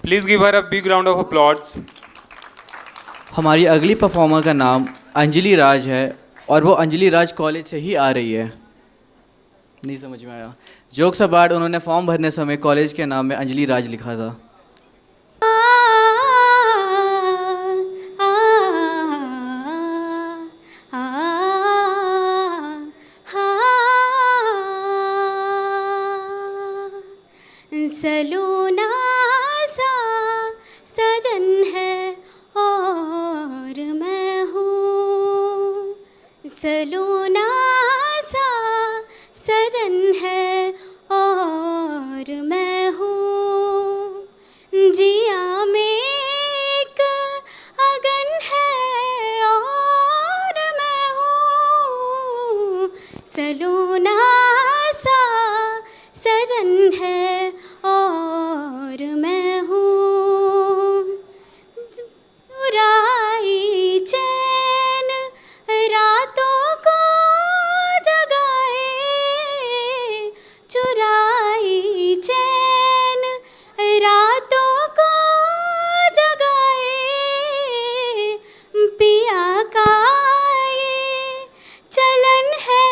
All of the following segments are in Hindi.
Please give her a big round of applause. हमारी अगली परफॉर्मर का नाम अंजलि राज है और वो अंजलि राज कॉलेज से ही आ रही है। नहीं समझ में आया। जोक्स अबाउट उन्होंने फॉर्म भरने समय कॉलेज के नाम में अंजलि राज लिखा था। सलूना सा सजन है और मैं हूँ, सलूना सा सजन है और मैं हूँ, जिया में एक अगन है और मैं हूँ, सलूना सा सजन है और मैं हूँ, चुराई चैन रातों को जगाए, चुराई चैन रातों को जगाए, पिया का ये चलन है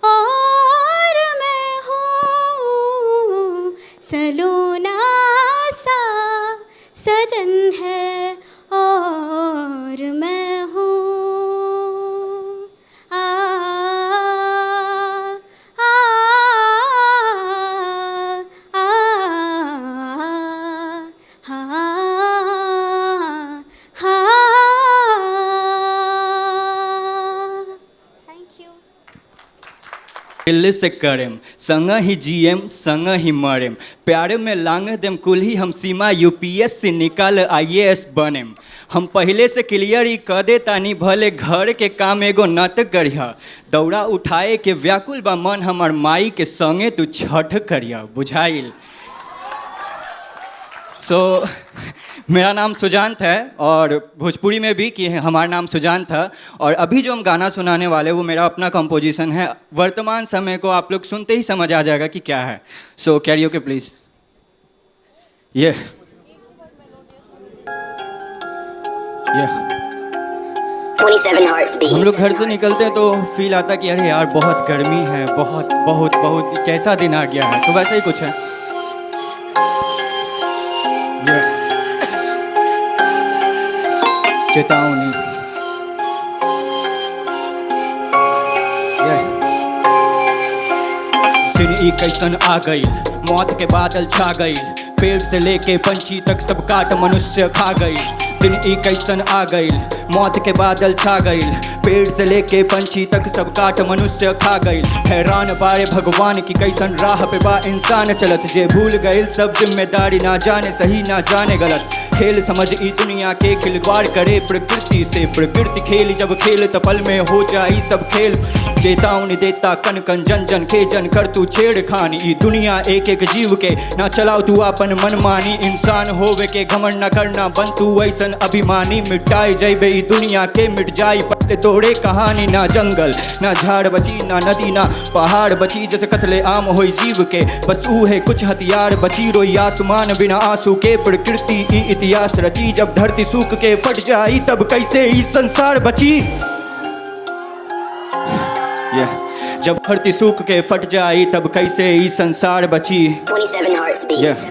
और मैं हूँ, सलोना सा सजन है और मैं हूँ। आ आ आ हा हा। Thank you. दिल्ली से करेम संग ही जीएम संग ही मरेम, प्यारे में लांग देम कुल ही हम सीमा यूपीएससी निकाल आईएएस बनेम। हम पहले से क्लियर ही कह दे तानी भले घर के काम एगो नत करिया, दौड़ा उठाए के व्याकुल बा मन हमार माई के संगे तू छठ करिया, बुझाइल। मेरा नाम सुजांत है और भोजपुरी में भी कि हमारा नाम सुजांत था। और अभी जो हम गाना सुनाने वाले वो मेरा अपना कंपोजिशन है। वर्तमान समय को आप लोग सुनते ही समझ आ जाएगा कि क्या है। सो कैरियोके प्लीज। ये 27 hearts beat. हम लोग घर से निकलते हैं तो फील आता कि अरे यार बहुत गर्मी है, बहुत बहुत बहुत कैसा दिन आ गया है। तो वैसा ही कुछ है। चेतावनी। दिन ई कैसन आ गई, मौत के बादल छा गई, पेड़ से लेके पंछी तक सब काट मनुष्य खा गई। दिन ई कैसन आ गई, मौत के बादल छा गई, पेड़ से लेके पंछी तक सब काट मनुष्य खा गई। हैरान बारे भगवान की कैसन राह पे बा इंसान चलत, जे भूल गए सब जिम्मेदारी, ना जाने सही ना जाने गलत। खेल समझ ई दुनिया के खिलवाड़ करे प्रकृति से, प्रकृति खेली जब खेल त पल में हो जाई सब खेल। चेतावनी देता कन कन जन जन के जन कर तू छेड़खानी, ई दुनिया एक एक जीव के ना चलाओ तू अपन मनमानी। इंसान होवे के घमंड न करना बन तू ऐसन अभिमानी, मिटाई जैबे ई दुनिया के मिट जाई पत्ते तोड़े कहानी। ना जंगल ना झाड़ बची, ना नदी ना पहाड़ बची, जैसे कतले आम होई जीव के बस ऊ है कुछ हथियार बची। रोई आसमान बिना आंसू के प्रकृति ई इतिहास रची, जब धरती सूख के फट जाई तब कैसे ई संसार बची। जब धरती सूख के फट जाई तब कैसे ई संसार बची। 27 hearts beat.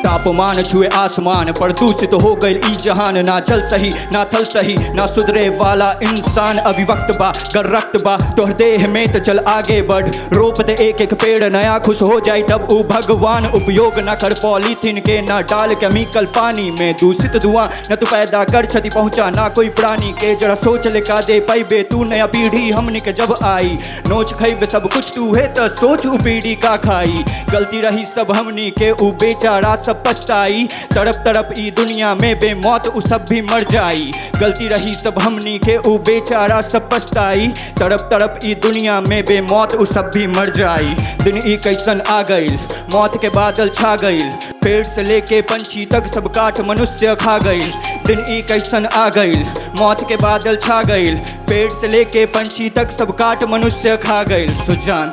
तापमान छुए आसमान, प्रदूषित हो गई ई जहान। ना जल सही ना थल सही ना सुधरे वाला इंसान, अभी वक्त बा गर रक्त बा तोहर देह में तो चल आगे बढ़। रोप दे एक एक पेड़ नया खुश हो जाए तब ऊ भगवान। उपयोग न कर पॉलीथीन के, ना डाल केमिकल पानी में, दूषित धुआं न तू पैदा कर क्षति पहुंचा ना कोई प्राणी के। जरा सोच ले का दे पैबे तू नया पीढ़ी हमनी के जब आई, नोच खैबे सब कुछ तू है तो सोच ऊ पीढ़ी का खाई। गलती रही सब हमनी के ऊ बेचारा सब पछताई, तड़प तड़प ई दुनिया में बेमौत उ सब भी मर जाई। गलती रही सब हमनी के ऊ बेचारा सब पछताई, तड़प तड़प ई दुनिया में बेमौत उ सब भी मर जाई। दिन ई कैसन आ गईल, मौत के बादल छा गईल, पेड़ से लेके पंछी तक सब काट मनुष्य खा गईल। दिन ई कैसन आ गईल, मौत के बादल छा गईल, पेड़ से लेके पंछी तक सब काट मनुष्य खा गईल। Sujan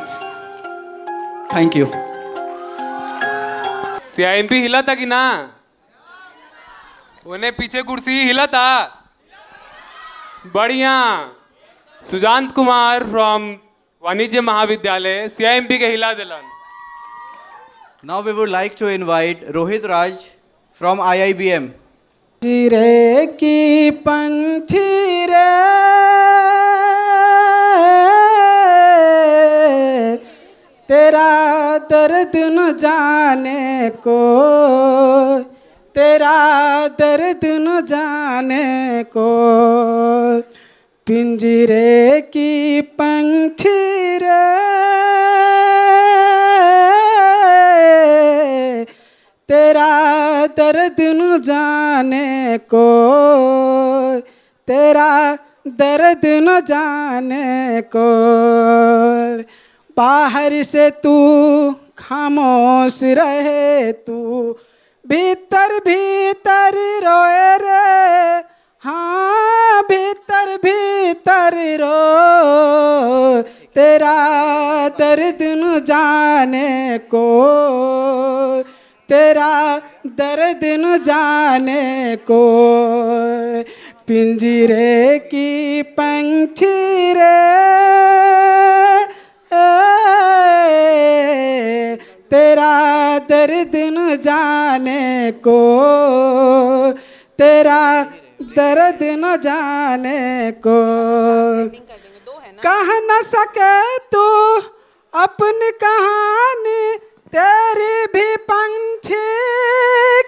thank you. सीआईएमपी हिला था कि ना? उन्हें पीछे कुर्सी हिला था। बढ़िया। सुजांत कुमार फ्रॉम वाणिज्य महाविद्यालय सीआईएमपी के हिला दिलन। Now we would like to invite Rohit Raj from IIBM. रे की पंछी रे तेरा दर्द न जाने को, तेरा दर्द न जाने को, पिंजरे की पंछी रे तेरा दर्द न जाने को, तेरा दर्द न जाने को, बाहर से तू खामोश रहे, तू भीतर भीतर रोए रे, हाँ भीतर भीतर रो, तेरा दर्द न जाने को, तेरा दर्द न जाने को, पिंजरे की पंछी रे तेरा दर्द न जाने को, तेरा दर्द न जाने को, कह न सके तू अपनी कहानी, तेरी भी पंछी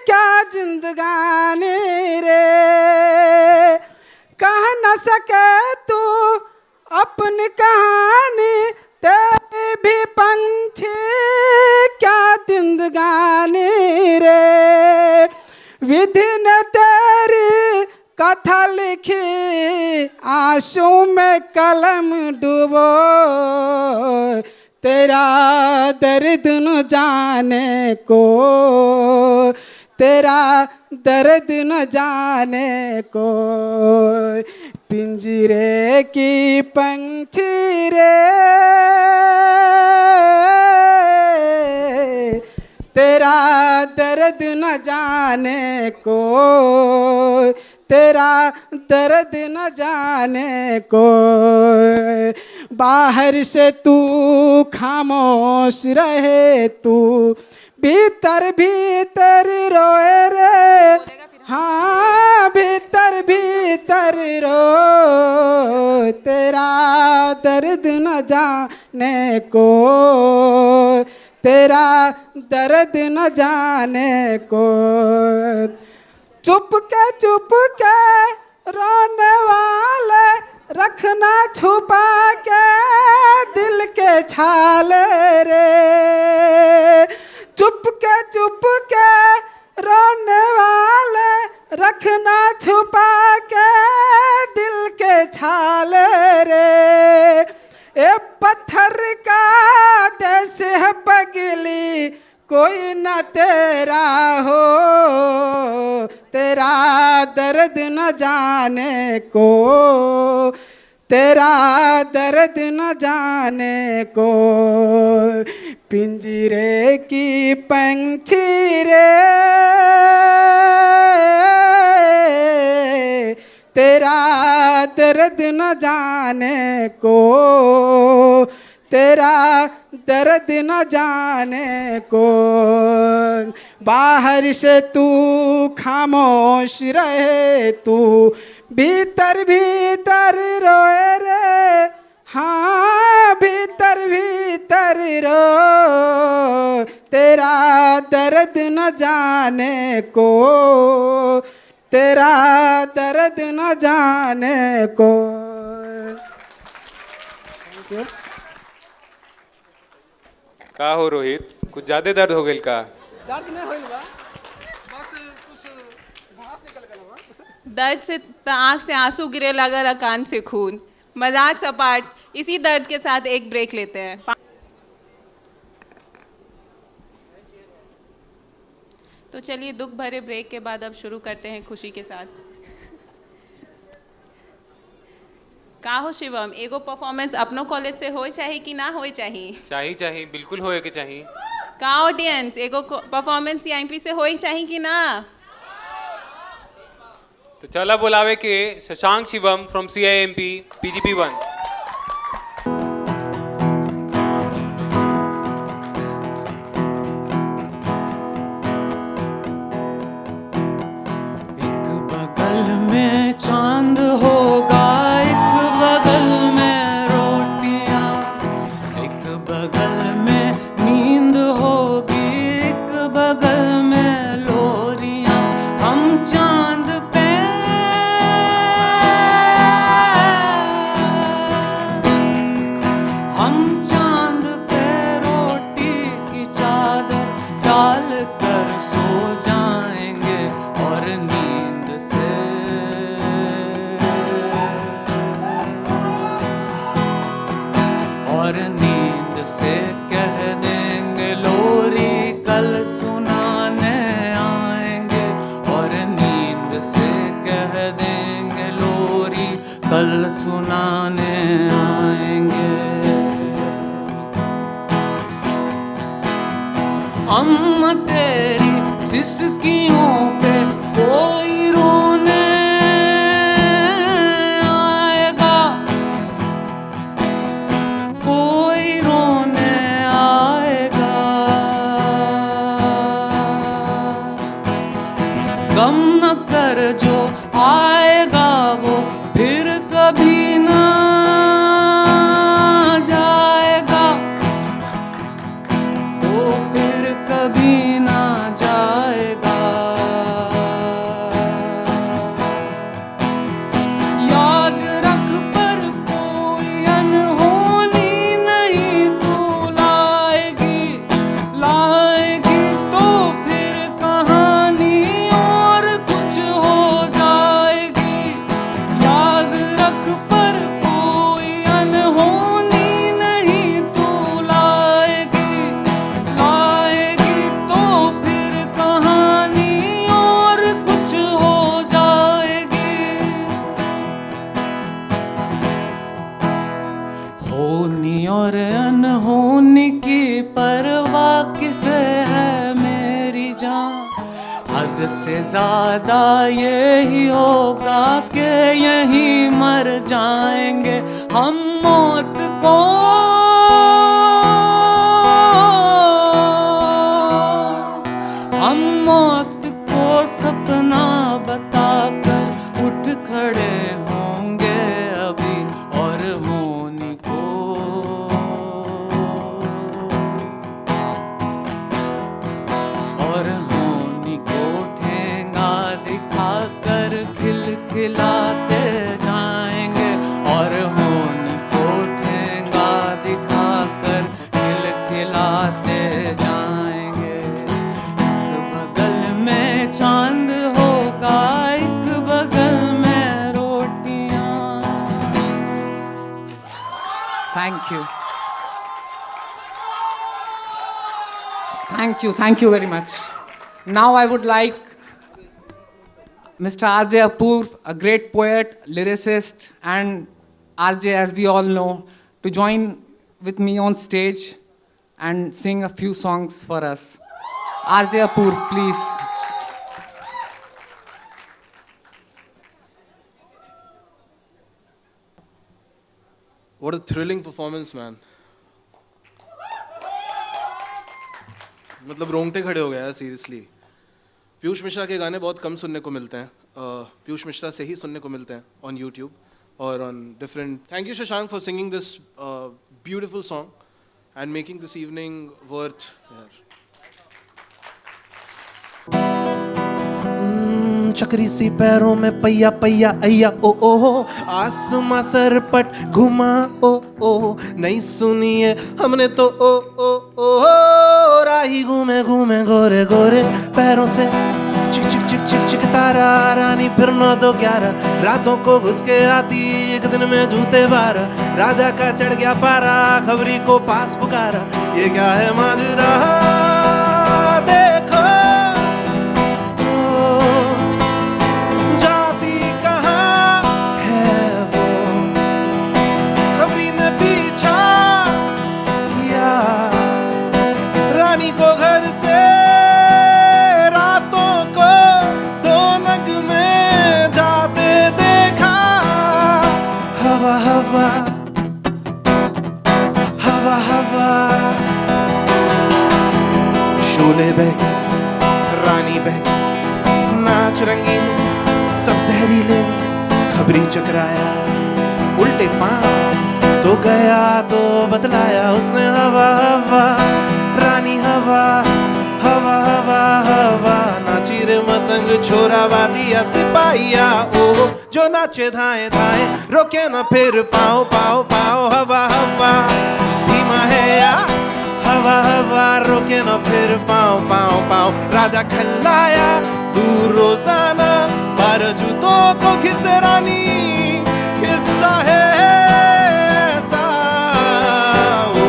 क्या जिंदगानी रे, कह न सके तू अपनी कहानी, तेरी भी पंछी क्या जिंदगानी रे, विधि ने तेरी कथा लिखी आंसू में कलम डूबो, तेरा दर्द न जाने को, तेरा दर्द न जाने को, पिंजरे की पंछी रे तेरा दर्द न जाने को, तेरा दर्द न जाने को, बाहर से तू खामोश रहे, तू भीतर भीतर रोए रे, हाँ भीतर भीतर रो, तेरा दर्द न जाने को, तेरा दर्द न जाने को, चुप के रोने वाले रखना छुपा के दिल के छाले रे, चुप के रोने वाले रखना छुपा के दिल के छाले रे, ए पत्थर का देश है पगली कोई न तेरा हो, तेरा दर्द न जाने को, तेरा दर्द न जाने को, पिंजरे की पंछी रे तेरा दर्द न जाने को, तेरा दर्द न जाने को, बाहर से तू खामोश रहे, तू भीतर भीतर रोए रे, हाँ भीतर भीतर रो, तेरा दर्द न जाने को, तेरा दर्द न जाने को। Thank you. का हो रोहित, कुछ ज्यादा दर्द हो गई का? दर्द नहीं होइल बा, बस कुछ घास निकल गया बा। दर्द से आंख से आंसू गिरे लगा, कान से खून। मजाक सपाट, इसी दर्द के साथ एक ब्रेक लेते हैं। तो चलिए दुख भरे ब्रेक के बाद अब शुरू करते हैं खुशी के साथ। का हो शिवम, एगो परफॉर्मेंस अपनो कॉलेज से हो चाहे कि ना हो चाहे? चाहिए चाहिए, बिल्कुल होए के चाहिए। का ऑडियंस, एगो परफॉर्मेंस सीआईएमपी से हो चाहे कि ना? तो चला बुलावे के Shashank Shivam from CIMP PGP1। एक बगल में चांद होगा, एक बगल में रोटियां, एक बगल में नींद होगी, एक बगल में लोरियां। हम चांद पे हम चांद पे रोटी की चादर डाल कर सो जाएंगे और नींद से कह देंगे लोरी कल सुनाने आएंगे, और नींद से कह देंगे लोरी कल सुनाने आएंगे। अम्मा तेरी सिसकियों पे कोई रोने आएगा, कोई रोने आएगा। गम न कर जो आएगा वो फिर कभी ना जाएगा, वो फिर कभी ना जाएगा। याद रख पर कोई अनहोनी नहीं तू लाएगी, लाएगी तो फिर कहानी और कुछ हो जाएगी। याद रख पर कोई अनहोनी नहीं तू लाएगी, लाएगी तो फिर कहानी और कुछ हो जाएगी। होनी और अनहोनी की परवाह किसे है मेरी जान, हद से ज्यादा यही होगा कि यहीं मर जाएंगे हम मौत को। हम मौत को सपना बताकर उठ खड़े होंगे अभी, और होनी को ठेंगा दिखाकर खिलखिलाते जाएंगे, और होनी को ठेंगा दिखाकर खिलखिलाते जाएंगे। एक बगल में चांद होगा, एक बगल में रोटियां। Thank you, thank you very much. Now I would like Mr. RJ Apoorv, a great poet, lyricist, and RJ, as we all know, to join with me on stage and sing a few songs for us. RJ Apoorv, please. What a thrilling performance, man. मतलब रोंगटे खड़े हो गए यार, सीरियसली। पीयूष मिश्रा के गाने बहुत कम सुनने को मिलते हैं, पीयूष मिश्रा से ही सुनने को मिलते हैं ऑन यूट्यूब और on different. Thank you Shashank for singing this beautiful song and making this evening worth यार। चक्री सी पैरों में पहिया पहिया अय्या ओ ओ, आसमां सर पट घुमा ओ ओ, नहीं सुनिए हमने तो ओ ओ ओ, राही घूमे घूमे गोरे गोरे पैरों से, चिक चिक चिक चिक चिक तारा रानी फिर 9 2 11, रातों को घुस के आती एक दिन में जूते 12, राजा का चढ़ गया पारा खबरी को पास पुकारा, ये क्या है माजरा देखो हवा हवा शोले बहके रानी बहके नाच रंगीन सब जहरीले खबरी चकराया उल्टे पांव तो गया तो बतलाया उसने हवा हवा रानी हवा हवा हवा हवा नाची रे मतंग छोरा वादिया सिपाहिया ओ जो नाचे धाए धाए रोके न फिर पाओ पाओ पाओ हवा हवा धीमा है या हवा हवा रोके न फिर पाओ पाओ पाओ राजा खल्लाया दूर रोजाना 12 जूतों को खिसे रानी किस्सा है ऐसा ओ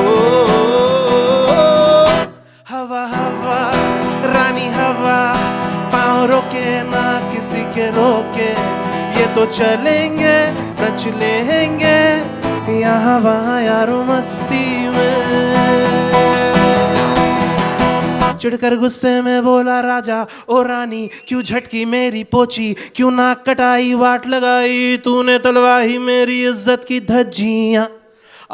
हवा हवा रानी हवा पाँव रोके ना किसी के रोके ये तो चलेंगे नच लेंगे यहाँ वहाँ यारो मस्ती में चिढ़कर गुस्से में बोला राजा ओ रानी क्यों झटकी मेरी पोची क्यों नाक कटाई वाट लगाई तूने तलवाही मेरी इज्जत की धज्जियां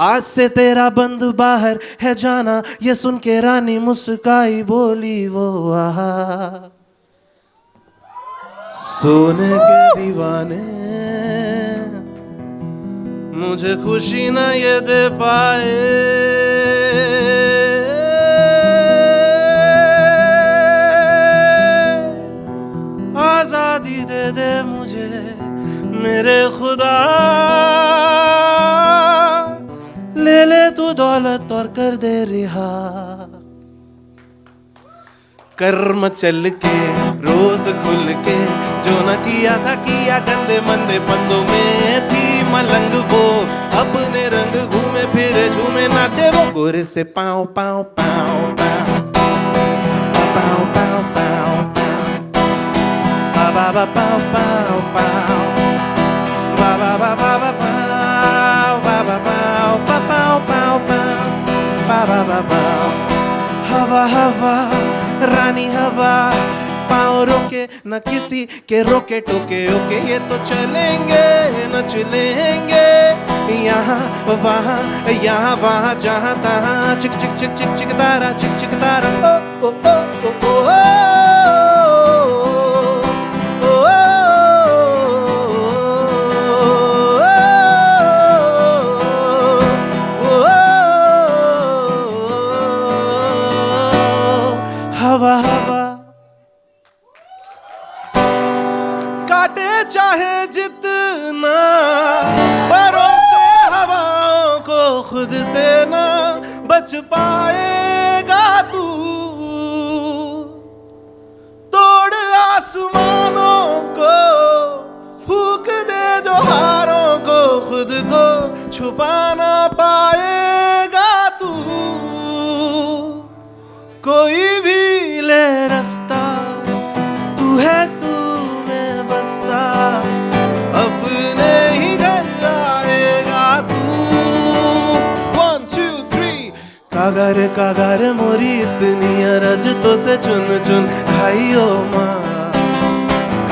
आज से तेरा बंद बाहर है जाना ये सुन के रानी मुस्काई बोली वो आहा सोने के दीवाने मुझे खुशी न ये दे पाए आजादी दे दे मुझे मेरे खुदा ले ले तू दौलत और कर दे रिहा कर्म चल के रोज खुल के जो न किया था किया गंदे मंदे बंदों में थी मलंग वो अपने रंग घूमे फिरे झूमे नाचे वो गोरे से पाँव पाँव पाँव पाँव पाँव पाँव ba ba pow pow pow ba ba ba ba ba pow ba ba pow pa pow pow pow ba ba ba pow हवा हवा रानी हवा पाँव रोके न किसी के रोके टोके ओके ये तो चलेंगे नच लेंगे यहाँ वहाँ जहाँ तहाँ चिक चिक चिक चिक चिक तारा चिक चिक तारा ओ ओ ओ ओ ओ हवा हवा काटे चाहे जितना भरोसे हवाओं को खुद से ना बच पाएगा तू तोड़ आसमानों को फूक दे जो हारों को खुद को छुपा ना पाएगा तू कोई भी ले रास्ता तू है तू में बसता अपने ही घर आएगा तू 1 2 3 कागर कागर मोरी इतनी अरज तो से चुन चुन खाइयो माँ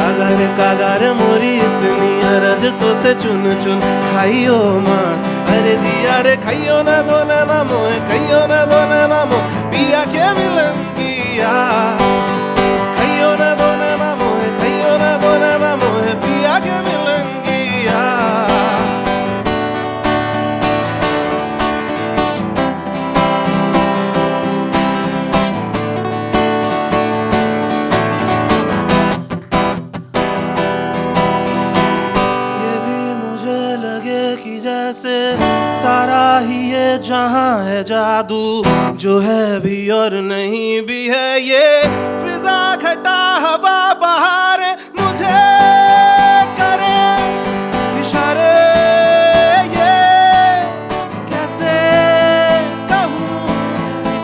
कागर कागर मोरी इतनी अरज तो से चुन चुन खाइयो मांस अरे दिया रे खाइयो ना दो ना मोह खाइयो ना दो ना मोह पिया के मिलन किया खाइयो ना दो ना मोह खाइयो ना दो ना मोह पिया के मिलन किया जैसे सारा ही ये जहां है जादू जो है भी और नहीं भी है ये फिजा घटा हवा बहार मुझे करे इशारे ये कैसे कहूँ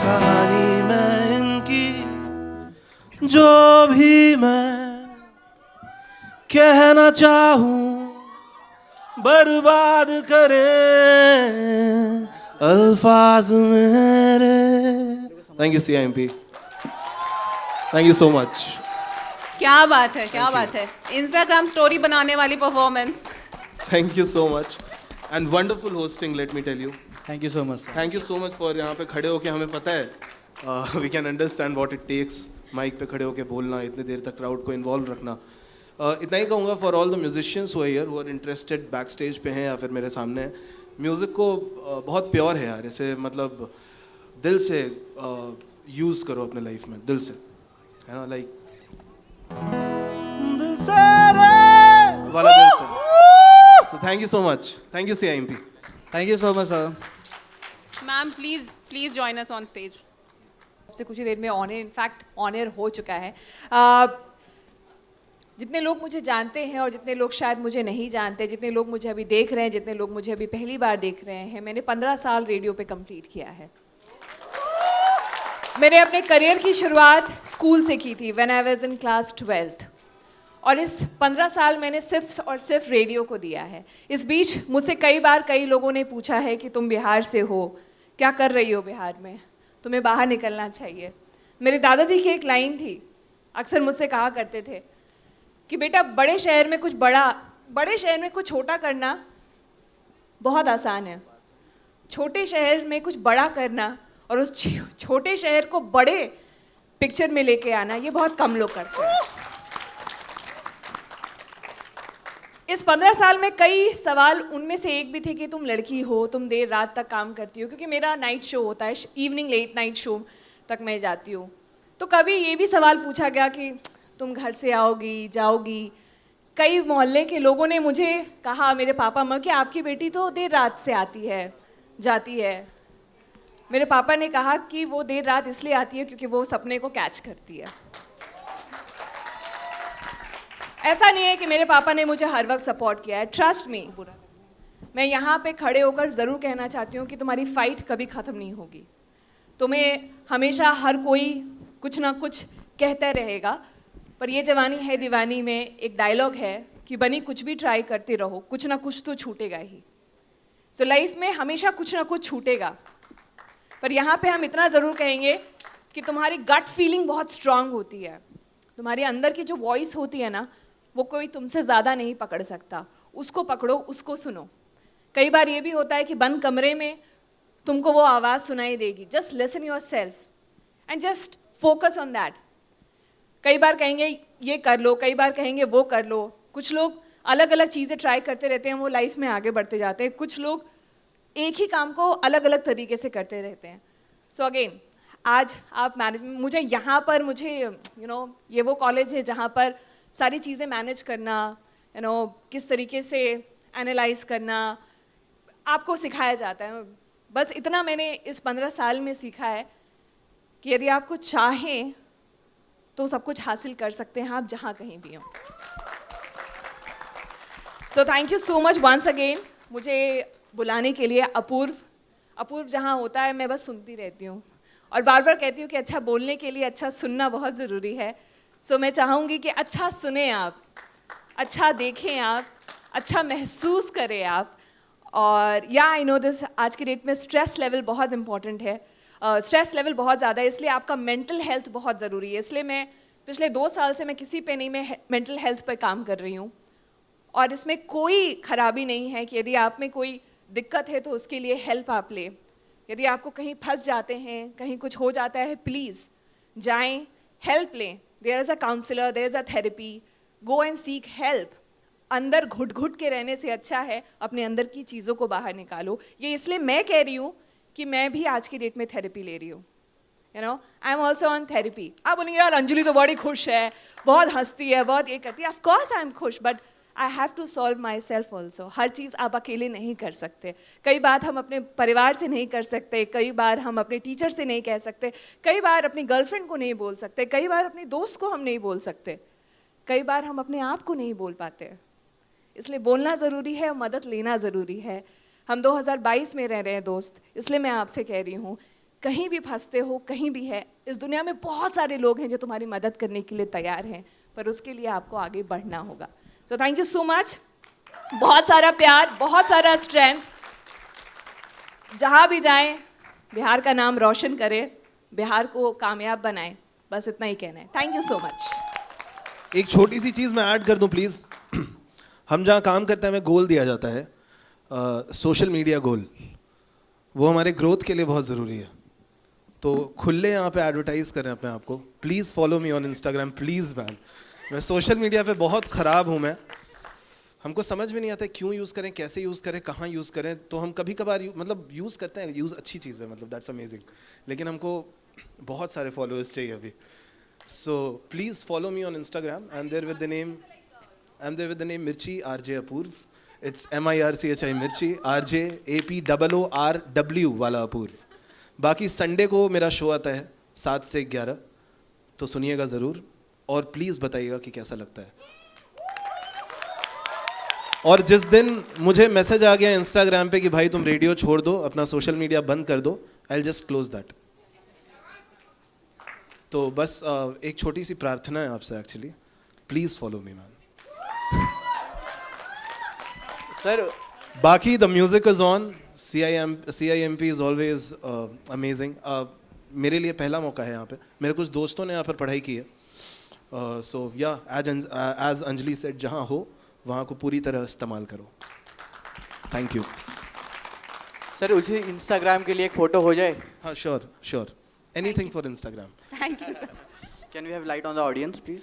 कहानी मैं इनकी जो भी मैं कहना चाहूँ बर्बाद करे अल्फाज मेरे thank you CIMP thank you so much क्या बात है क्या बात है इंस्टाग्राम स्टोरी बनाने वाली performance thank you so much and wonderful hosting, let me tell you. Thank you so much sir. Thank you so much for यहाँ पे खड़े होके हमें पता है we can understand what it takes mic पे खड़े होके बोलना, इतने देर तक क्राउड को इन्वॉल्व रखना। इतना ही कहूँगा for all the musicians who are here, who are interested back stage पे हैं या फिर मेरे सामने हैं, म्यूज़िक को बहुत प्योर है यार, ऐसे मतलब दिल से यूज़ करो अपने लाइफ में, दिल से, है ना, लाइक दिल से रे वाला दिल से। सो thank you so much, thank you CIMP। Thank you so much sir. Ma'am please join us on stage. से कुछ ही देर में on air, in fact on air हो चुका है। जितने लोग मुझे जानते हैं और जितने लोग शायद मुझे नहीं जानते, जितने लोग मुझे अभी देख रहे हैं, जितने लोग मुझे अभी पहली बार देख रहे हैं, मैंने 15 साल रेडियो पे कंप्लीट किया है। मैंने अपने करियर की शुरुआत स्कूल से की थी, when I was in class 12th, और इस 15 साल मैंने सिर्फ और सिर्फ रेडियो को दिया है। इस बीच मुझसे कई बार कई लोगों ने पूछा है कि तुम बिहार से हो, क्या कर रही हो बिहार में, तुम्हें बाहर निकलना चाहिए। मेरे दादाजी की एक लाइन थी, अक्सर मुझसे कहा करते थे कि बेटा बड़े शहर में कुछ छोटा करना बहुत आसान है, छोटे शहर में कुछ बड़ा करना और उस छोटे शहर को बड़े पिक्चर में लेके आना, ये बहुत कम लोग करते हैं। इस 15 साल में कई सवाल, उनमें से एक भी थे कि तुम लड़की हो, तुम देर रात तक काम करती हो, क्योंकि मेरा नाइट शो होता है, इवनिंग लेट नाइट शो तक मैं जाती हूँ। तो कभी ये भी सवाल पूछा गया कि तुम घर से आओगी जाओगी। कई मोहल्ले के लोगों ने मुझे कहा, मेरे पापा माँ, कि आपकी बेटी तो देर रात से आती है जाती है। मेरे पापा ने कहा कि वो देर रात इसलिए आती है क्योंकि वो सपने को कैच करती है। ऐसा नहीं है कि मेरे पापा ने मुझे हर वक्त सपोर्ट किया है, ट्रस्ट मी। मैं यहाँ पे खड़े होकर ज़रूर कहना चाहती हूँ कि तुम्हारी फाइट कभी ख़त्म नहीं होगी। तुम्हें हमेशा हर कोई कुछ ना कुछ कहता रहेगा, पर ये जवानी है दीवानी में एक डायलॉग है कि बनी कुछ भी ट्राई करते रहो, कुछ ना कुछ तो छूटेगा ही। सो लाइफ में हमेशा कुछ ना कुछ छूटेगा, पर यहाँ पे हम इतना ज़रूर कहेंगे कि तुम्हारी गट फीलिंग बहुत स्ट्रांग होती है। तुम्हारे अंदर की जो वॉइस होती है ना, वो कोई तुमसे ज़्यादा नहीं पकड़ सकता। उसको पकड़ो, उसको सुनो। कई बार ये भी होता है कि बंद कमरे में तुमको वो आवाज़ सुनाई देगी। Just listen your self and just focus on that. कई बार कहेंगे ये कर लो, कई बार कहेंगे वो कर लो। कुछ लोग अलग अलग चीज़ें ट्राई करते रहते हैं, वो लाइफ में आगे बढ़ते जाते हैं। कुछ लोग एक ही काम को अलग अलग तरीके से करते रहते हैं। सो अगेन, आज आप मैनेजमेंट, मुझे यहाँ पर ये वो कॉलेज है जहाँ पर सारी चीज़ें मैनेज करना, किस तरीके से एनालाइज करना आपको सिखाया जाता है। बस इतना मैंने इस 15 साल में सीखा है कि यदि आपको चाहें तो सब कुछ हासिल कर सकते हैं आप जहाँ कहीं भी हों। So thank you so much once again मुझे बुलाने के लिए। अपूर्व जहाँ होता है मैं बस सुनती रहती हूँ और बार बार कहती हूँ कि अच्छा बोलने के लिए अच्छा सुनना बहुत ज़रूरी है। सो मैं चाहूँगी कि अच्छा सुने आप, अच्छा देखें आप, अच्छा महसूस करें आप। और या आई नो दिस, आज की डेट में स्ट्रेस लेवल बहुत इंपॉर्टेंट है। स्ट्रेस लेवल बहुत ज़्यादा है, इसलिए आपका मेंटल हेल्थ बहुत ज़रूरी है। इसलिए मैं पिछले 2 साल से मैं किसी पे नहीं, मैं मेंटल हेल्थ पर काम कर रही हूँ। और इसमें कोई खराबी नहीं है कि यदि आप में कोई दिक्कत है तो उसके लिए हेल्प आप लें। यदि आपको कहीं फंस जाते हैं, कहीं कुछ हो जाता है, प्लीज़ जाएं, हेल्प लें। There is a counsellor, there is a therapy, go and seek help. अंदर घुट घुट के रहने से अच्छा है अपने अंदर की चीज़ों को बाहर निकालो। ये इसलिए मैं कह रही हूँ कि मैं भी आज की डेट में थेरेपी ले रही हूँ। I am also on therapy. आप बोलेंगे यार अंजलि तो बड़ी खुश है, बहुत हंसती है, बहुत ये करती है। ऑफकोर्स आई एम खुश, but I have to solve myself also. हर चीज़ आप अकेले नहीं कर सकते। कई बात हम अपने परिवार से नहीं कर सकते, कई बार हम अपने टीचर से नहीं कह सकते, कई बार अपनी गर्लफ्रेंड को नहीं बोल सकते, कई बार अपने दोस्त को हम नहीं बोल सकते, कई बार हम अपने आप को नहीं बोल पाते। इसलिए बोलना ज़रूरी है, मदद लेना ज़रूरी है। हम 2022 में रह रहे हैं दोस्त, इसलिए मैं आपसे कह रही हूँ, कहीं भी फंसते हो, कहीं भी है, इस दुनिया में बहुत सारे लोग हैं जो तुम्हारी मदद करने के लिए तैयार हैं, पर उसके लिए आपको आगे बढ़ना होगा। सो थैंक यू सो मच। बहुत सारा प्यार, बहुत सारा स्ट्रेंथ। जहाँ भी जाएं, बिहार का नाम रोशन करें, बिहार को कामयाब बनाएं, बस इतना ही कहना है। Thank you so much. एक छोटी सी चीज़ मैं ऐड कर दूं प्लीज़। हम जहाँ काम करते हैं हमें गोल दिया जाता है, सोशल मीडिया गोल, वो हमारे ग्रोथ के लिए बहुत ज़रूरी है। तो खुले यहाँ पे एडवर्टाइज करें अपने आप को। Please follow me on Instagram, please man. मैं सोशल मीडिया पे बहुत ख़राब हूँ मैं। हमको समझ में नहीं आता क्यों यूज़ करें, कैसे यूज़ करें, कहाँ यूज़ करें। तो हम कभी कभार मतलब यूज़ करते हैं, यूज़ अच्छी चीज़ है, मतलब दैट्स अमेजिंग, लेकिन हमको बहुत सारे फॉलोअर्स चाहिए अभी। So please follow me on Instagram. I am there with the name Mirchi RJ Apoorv. It's MIRCHI Mirchi, RJ APOORW वाला अपूर्व। बाकी संडे को मेरा शो आता है 7 से 11, तो सुनिएगा ज़रूर और प्लीज़ बताइएगा कि कैसा लगता है। और जिस दिन मुझे मैसेज आ गया इंस्टाग्राम पे कि भाई तुम रेडियो छोड़ दो, अपना सोशल मीडिया बंद कर दो, I will just close that. तो बस एक छोटी सी प्रार्थना है आपसे actually, please follow me man. Sir बाकी the music is on, CIMP is always amazing. मेरे लिए पहला मौका है यहाँ पे, मेरे कुछ दोस्तों ने यहाँ पर पढ़ाई की है। सो या एज अंजलि सेड, जहाँ हो वहाँ को पूरी तरह इस्तेमाल करो। थैंक यू सर, उसी इंस्टाग्राम के लिए एक फ़ोटो हो जाए? हाँ sure, anything for Instagram. Thank you sir. Can we have light on the audience please?